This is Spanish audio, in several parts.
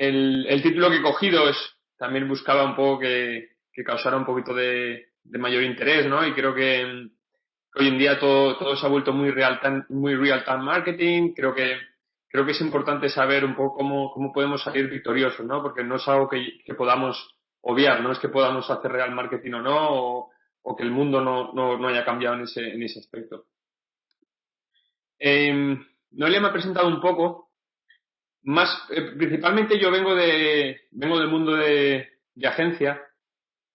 el título que he cogido también buscaba un poco que causara un poquito de mayor interés, ¿no? Y creo que hoy en día todo se ha vuelto muy real time marketing. Creo que es importante saber un poco cómo podemos salir victoriosos, ¿no? Porque no es algo que podamos obviar, no es que podamos hacer real marketing o no, o que el mundo no haya cambiado en ese aspecto. Noelia me ha presentado un poco, principalmente yo vengo del mundo de agencia.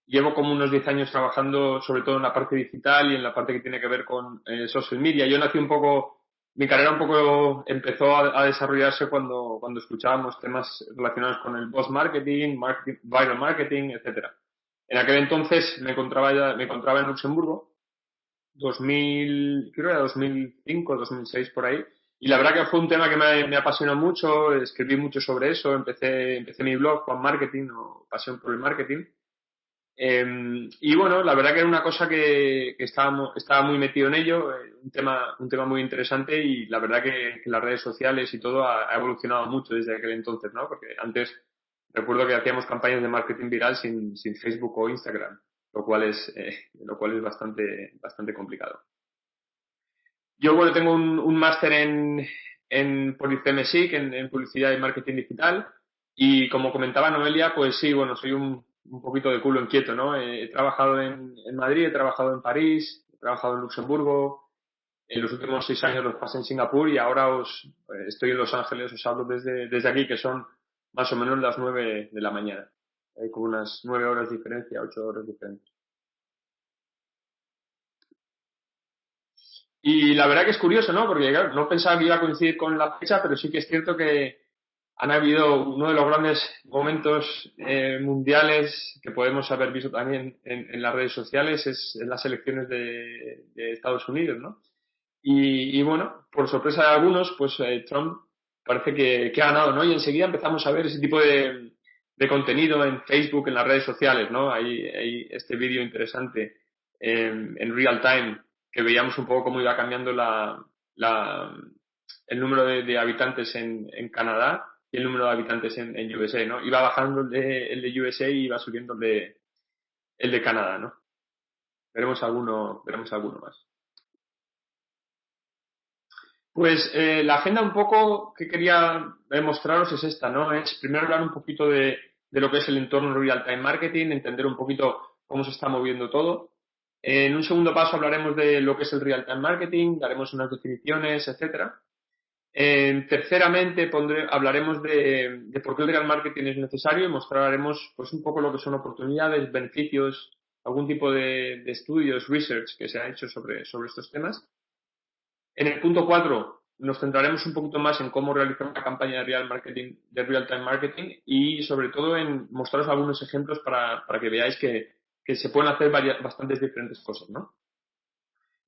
Llevo como unos 10 años trabajando sobre todo en la parte digital y en la parte que tiene que ver con social media. Yo nací un poco, mi carrera un poco empezó a desarrollarse cuando escuchábamos temas relacionados con el post marketing, viral marketing, etcétera. En aquel entonces me encontraba en Luxemburgo, 2000, creo que era 2005, 2006 por ahí. Y la verdad que fue un tema que me apasionó mucho, escribí mucho sobre eso, empecé mi blog, Juan Marketing o Pasión por el Marketing. Y bueno, la verdad que era una cosa que estaba muy metido en ello, un tema muy interesante y la verdad que las redes sociales y todo ha evolucionado mucho desde aquel entonces, ¿no? Porque antes recuerdo que hacíamos campañas de marketing viral sin Facebook o Instagram, lo cual es bastante complicado. Yo, bueno, tengo un máster por el CMSIC, en Publicidad y Marketing Digital, y como comentaba Noelia, pues sí, bueno, soy un poquito de culo inquieto, ¿no? He trabajado en Madrid, he trabajado en París, he trabajado en Luxemburgo, en los últimos 6 años los pasé en Singapur y ahora estoy en Los Ángeles, os hablo desde aquí, que son más o menos las 9 de la mañana. Hay como unas 9 horas de diferencia, 8 horas de diferencia. Y la verdad que es curioso, ¿no? Porque claro, no pensaba que iba a coincidir con la fecha, pero sí que es cierto que han habido uno de los grandes momentos mundiales que podemos haber visto también en las redes sociales, es en las elecciones de Estados Unidos, ¿no? Y bueno, por sorpresa de algunos, pues Trump parece que ha ganado, ¿no? Y enseguida empezamos a ver ese tipo de contenido en Facebook, en las redes sociales, ¿no? Hay este vídeo interesante en real time que veíamos un poco cómo iba cambiando el número de habitantes en Canadá y el número de habitantes en USA, ¿no? Iba bajando el de USA y iba subiendo el de Canadá, ¿no? Veremos alguno más. Pues la agenda un poco que quería mostraros es esta, ¿no? Es primero hablar un poquito de lo que es el entorno real time marketing, entender un poquito cómo se está moviendo todo. En un segundo paso hablaremos de lo que es el real time marketing, daremos unas definiciones, etcétera. Terceramente hablaremos de por qué el real marketing es necesario y mostraremos pues un poco lo que son oportunidades, beneficios, algún tipo de estudios, research que se ha hecho sobre estos temas. En el punto 4 nos centraremos un poquito más en cómo realizar una campaña de real time marketing y sobre todo en mostraros algunos ejemplos para que veáis que se pueden hacer bastantes diferentes cosas, ¿no?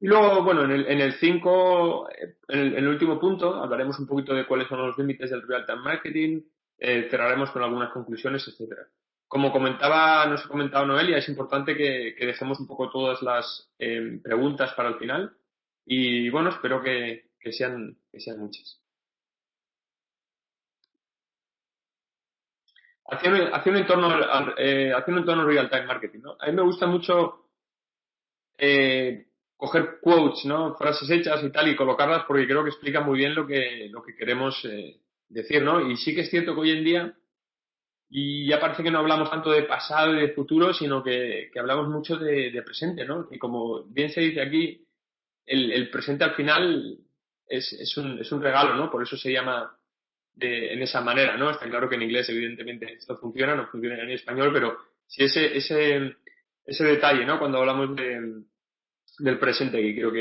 Y luego, bueno, en el 5, en el último punto, hablaremos un poquito de cuáles son los límites del real time marketing, cerraremos con algunas conclusiones, etcétera. Como nos ha comentado Noelia, es importante que dejemos un poco todas las preguntas para el final y bueno, espero que sean muchas. Hacia un entorno real time marketing, ¿no? A mí me gusta mucho coger quotes, ¿no? Frases hechas y tal y colocarlas porque creo que explica muy bien lo que queremos decir, ¿no? Y sí que es cierto que hoy en día y ya parece que no hablamos tanto de pasado y de futuro, sino que hablamos mucho de presente, ¿no? Y como bien se dice aquí, el presente al final es un regalo, ¿no? Por eso se llama en esa manera, ¿no? Está claro que en inglés, evidentemente, esto funciona, no funciona en español, pero sí ese detalle, ¿no? Cuando hablamos del presente, que quiero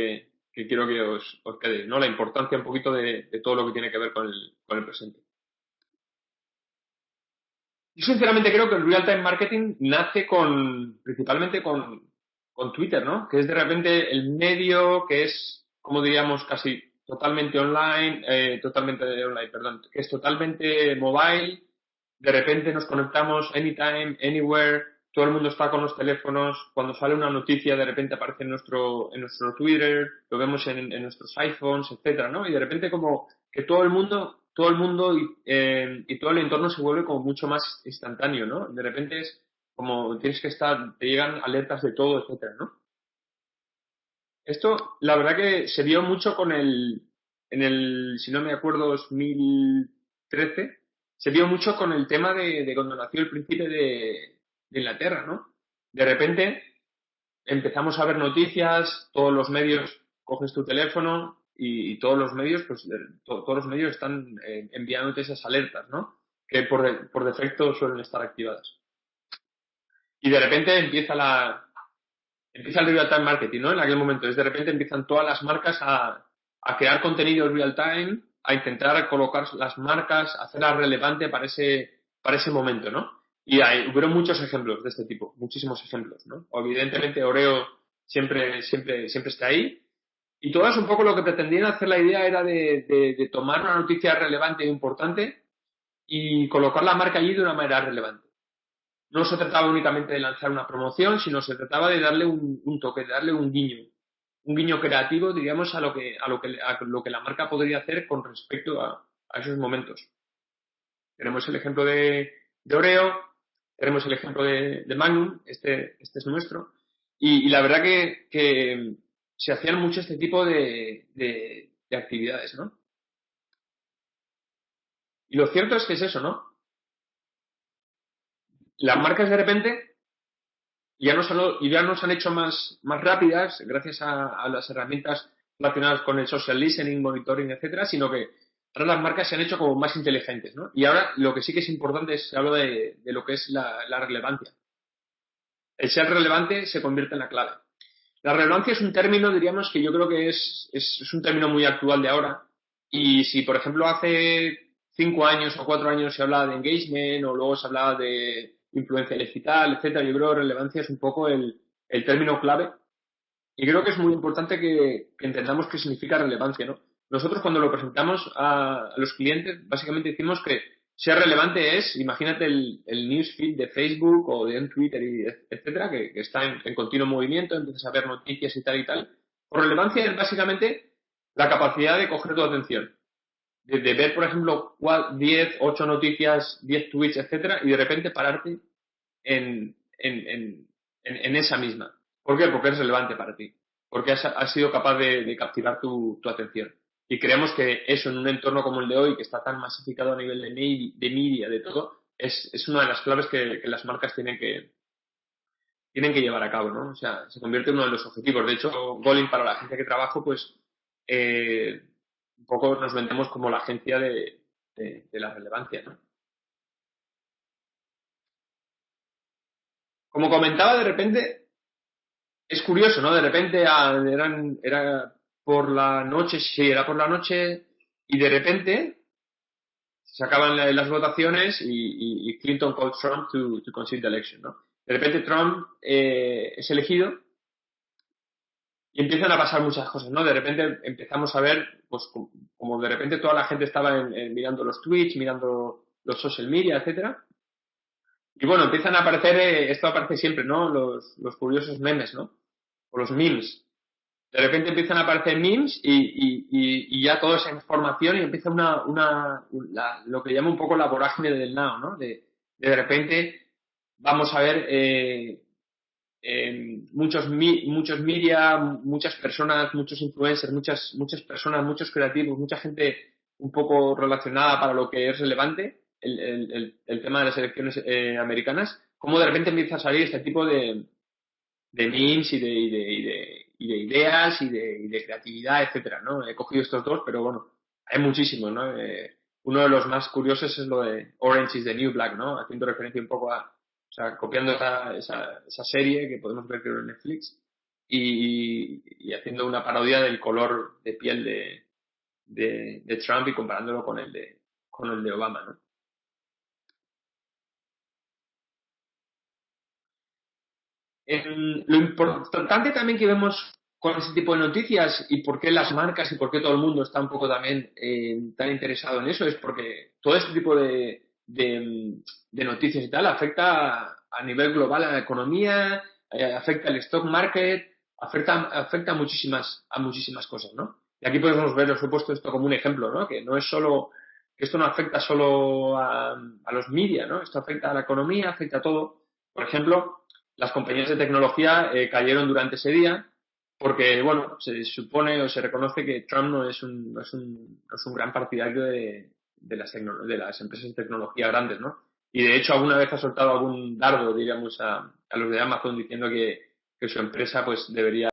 que os quede, ¿no? La importancia un poquito de todo lo que tiene que ver con el presente. Yo sinceramente creo que el real time marketing nace principalmente con Twitter, ¿no? Que es de repente el medio que es, como diríamos, casi totalmente online, perdón, que es totalmente mobile. De repente nos conectamos anytime, anywhere, todo el mundo está con los teléfonos. Cuando sale una noticia, de repente aparece en nuestro Twitter, lo vemos en nuestros iPhones, etcétera, ¿no? Y de repente como que todo el mundo todo el mundo y todo el entorno se vuelve como mucho más instantáneo, ¿no? De repente es como tienes que estar, te llegan alertas de todo, etcétera, ¿no? Esto, la verdad que se vio mucho si no me acuerdo, 2013, se vio mucho con el tema de cuando nació el príncipe de Inglaterra, ¿no? De repente empezamos a ver noticias, todos los medios, coges tu teléfono y todos los medios, pues todos los medios están enviándote esas alertas, ¿no? Que por defecto suelen estar activadas. Y de repente empieza el real time marketing, ¿no? En aquel momento, de repente empiezan todas las marcas a crear contenido real time, a intentar colocar las marcas, hacerlas relevante para ese momento, ¿no? Y hubieron muchos ejemplos de este tipo, muchísimos ejemplos, ¿no? Evidentemente Oreo siempre está ahí. Y todo eso un poco lo que pretendían hacer la idea era de tomar una noticia relevante e importante y colocar la marca allí de una manera relevante. No se trataba únicamente de lanzar una promoción, sino se trataba de darle un toque, de darle un guiño creativo, diríamos, a lo que la marca podría hacer con respecto a esos momentos. Tenemos el ejemplo de Oreo, tenemos el ejemplo de Magnum, este es nuestro, y la verdad que se hacían mucho este tipo de actividades, ¿no? Y lo cierto es que es eso, ¿no? Las marcas de repente ya nos han hecho más rápidas gracias a las herramientas relacionadas con el social listening, monitoring, etcétera, sino que ahora las marcas se han hecho como más inteligentes, ¿no? Y ahora lo que sí que es importante es se habla de lo que es la relevancia. El ser relevante se convierte en la clave. La relevancia es un término, diríamos, que yo creo que es un término muy actual de ahora. Y si, por ejemplo, hace 5 años o 4 años se hablaba de engagement o luego se hablaba de influencia digital, etcétera, yo creo que relevancia es un poco el término clave. Y creo que es muy importante que entendamos qué significa relevancia, ¿no? Nosotros cuando lo presentamos a los clientes, básicamente decimos que ser relevante es, imagínate el newsfeed de Facebook o de Twitter, etcétera, que está en continuo movimiento, empiezas a ver noticias y tal y tal. Por relevancia es básicamente la capacidad de coger tu atención. De ver, por ejemplo, 10, 8 noticias, 10 tweets, etcétera, y de repente pararte en esa misma. ¿Por qué? Porque es relevante para ti. Porque has sido capaz de capturar tu atención. Y creemos que eso en un entorno como el de hoy, que está tan masificado a nivel de media, de todo, es una de las claves que las marcas tienen que llevar a cabo, ¿no? O sea, se convierte en uno de los objetivos. De hecho, Golin, para la agencia que trabajo, pues un poco nos vendemos como la agencia de la relevancia, ¿no? Como comentaba, de repente es curioso, ¿no? De repente era por la noche, sí, era por la noche, y de repente se acaban las votaciones y Clinton called Trump to concede the election, ¿no? De repente Trump es elegido y empiezan a pasar muchas cosas, ¿no? De repente empezamos a ver, pues como de repente toda la gente estaba mirando los tweets, mirando los social media, etcétera. Y bueno, empiezan a aparecer, esto aparece siempre, ¿no? Los curiosos memes, ¿no? O los memes. De repente empiezan a aparecer memes y ya toda esa información y empieza lo que llama un poco la vorágine del now, ¿no? De repente vamos a ver muchos media, muchas personas, muchos influencers, muchas personas, muchos creativos, mucha gente un poco relacionada para lo que es relevante, el tema de las elecciones americanas, cómo de repente empieza a salir este tipo de memes y de ideas y de creatividad, etcétera, ¿no? He cogido estos dos, pero bueno, hay muchísimos, ¿no? Uno de los más curiosos es lo de Orange is the New Black, ¿no? Haciendo referencia un poco o sea, copiando esa serie que podemos ver creo en Netflix y haciendo una parodia del color de piel de Trump y comparándolo con el de Obama, ¿no? Lo importante también que vemos con ese tipo de noticias y por qué las marcas y por qué todo el mundo está un poco también tan interesado en eso es porque todo este tipo de noticias y tal afecta a nivel global a la economía, afecta al stock market, afecta a muchísimas cosas, ¿no? Y aquí podemos ver, os he puesto esto como un ejemplo, ¿no? Que no es solo que esto no afecta solo a los media, ¿no? Esto afecta a la economía, afecta a todo. Por ejemplo, las compañías de tecnología cayeron durante ese día porque, bueno, se supone o se reconoce que Trump no es un gran partidario de las empresas de tecnología grandes, ¿no? Y de hecho alguna vez ha soltado algún dardo, diríamos, a los de Amazon diciendo que su empresa pues debería